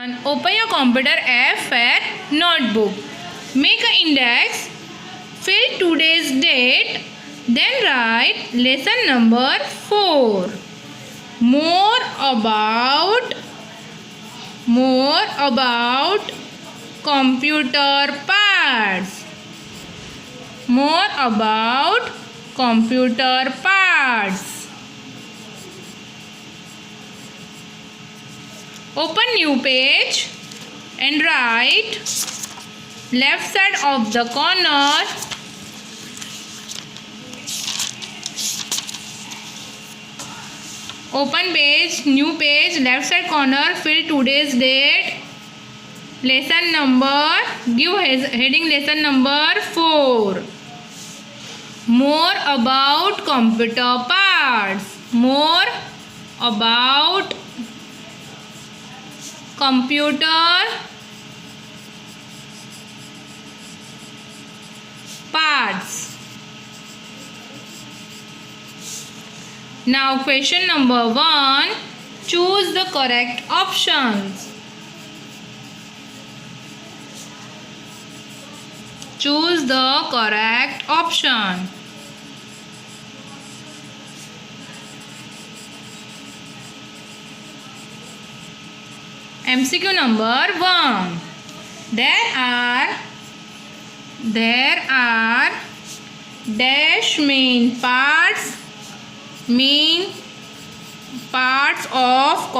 Open your computer app for notebook. Make an index. Fill today's date. Then write lesson number 4. More about computer parts. More about computer parts. Open new page and write left side of the corner open page, new page, left side corner, fill today's date, lesson number, give heading lesson number 4. More about computer parts. More about computer parts. Now question number 1. Choose the correct options. Choose the correct option. MCQ number 1. There are dash main parts of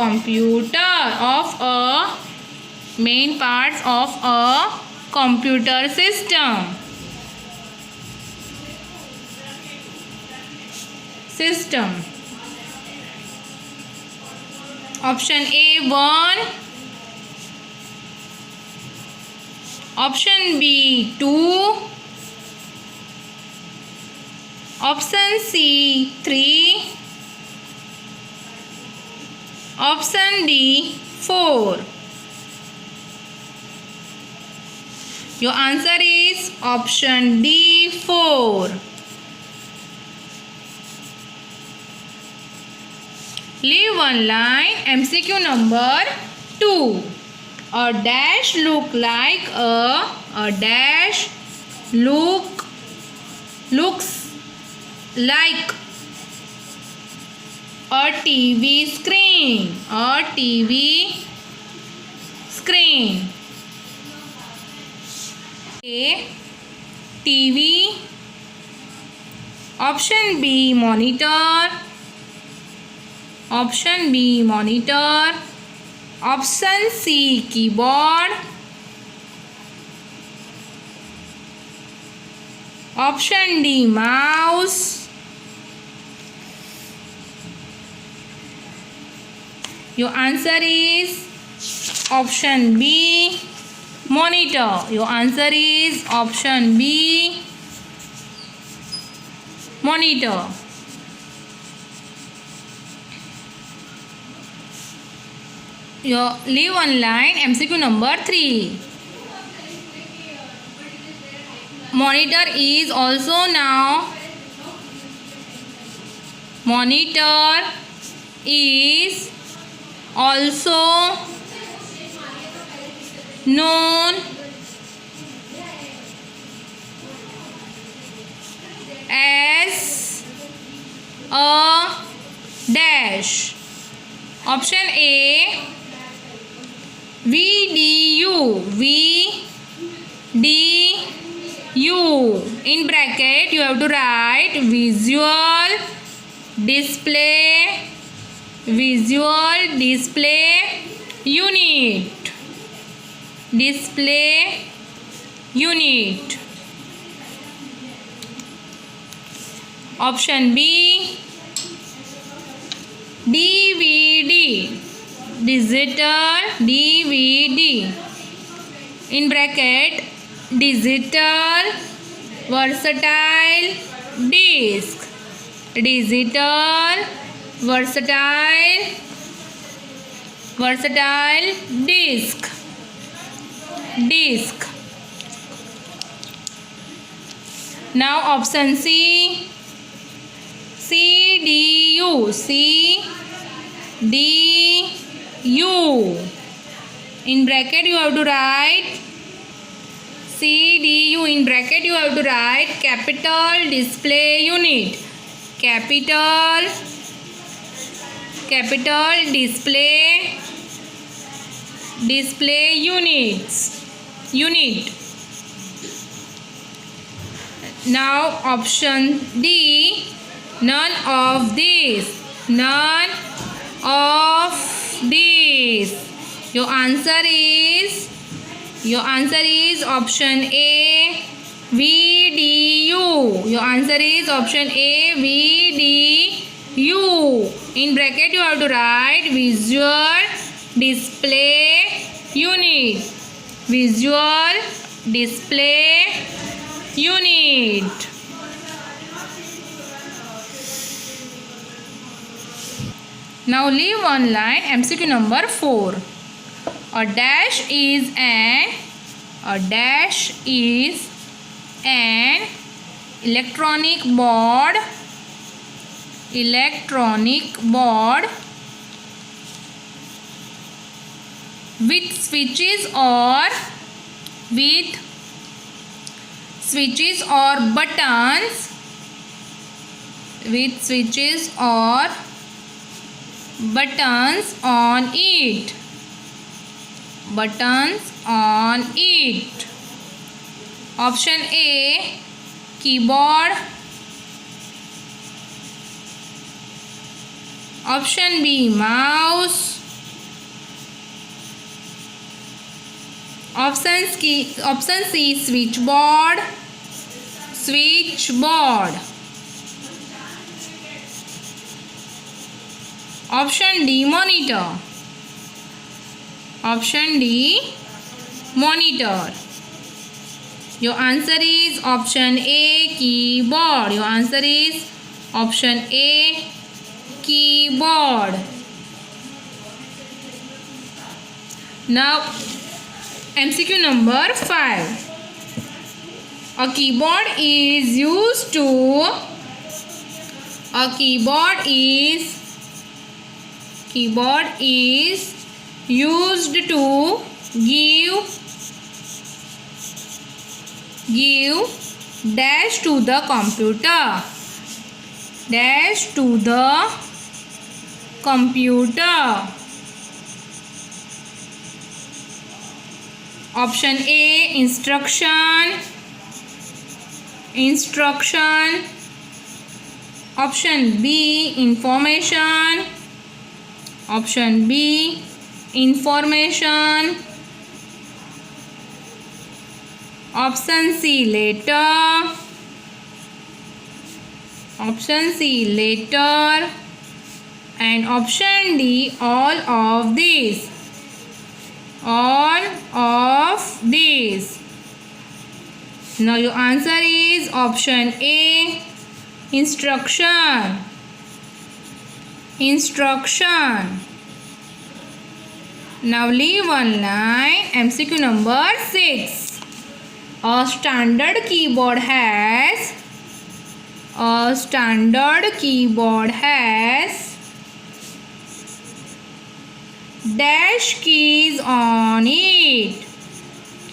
main parts of a computer system. Option A 1, option B 2, option C 3, option D 4. Your answer is option D 4. Leave one line. MCQ number 2. A dash looks like a TV screen. A TV. Option B monitor. Option C keyboard. Option D mouse. Your answer is option B monitor. Your answer is option B monitor. Leave one line. MCQ number 3. Monitor is also known as a dash. Option A VDU. In bracket you have to write visual display unit. Option B DVD. Digital DVD. In bracket digital versatile disc. Now option C CDU. In bracket you have to write CDU. In bracket you have to write capital display unit. Capital display unit. Now option D, none of these. Your answer is option A, VDU. Your answer is option A, VDU. In bracket you have to write visual display unit. Visual display unit. Now leave one line. MCQ number 4. A dash is an electronic board with switches or buttons on it. Option A, keyboard. Option B, mouse. Option C, switchboard. Option D, monitor. Your answer is option A, keyboard. Your answer is option A, keyboard. Now MCQ number 5. A keyboard is used to give dash to the computer. Option A, instruction. Option B, information. Option C, later. And option D, all of these. Now your answer is option A, instruction. Now leave one line. MCQ number 6. A standard keyboard has dash keys on it.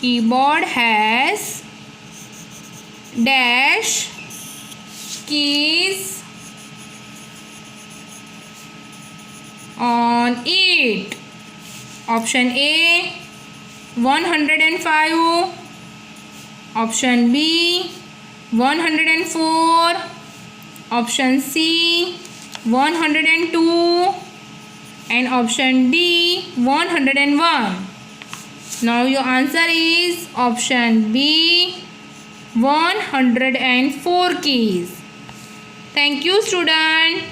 Keyboard has dash keys on it. Option A, 105. Option B, 104. Option C, 102. And option D, 101. Now your answer is option B, 104 keys. Thank you, student.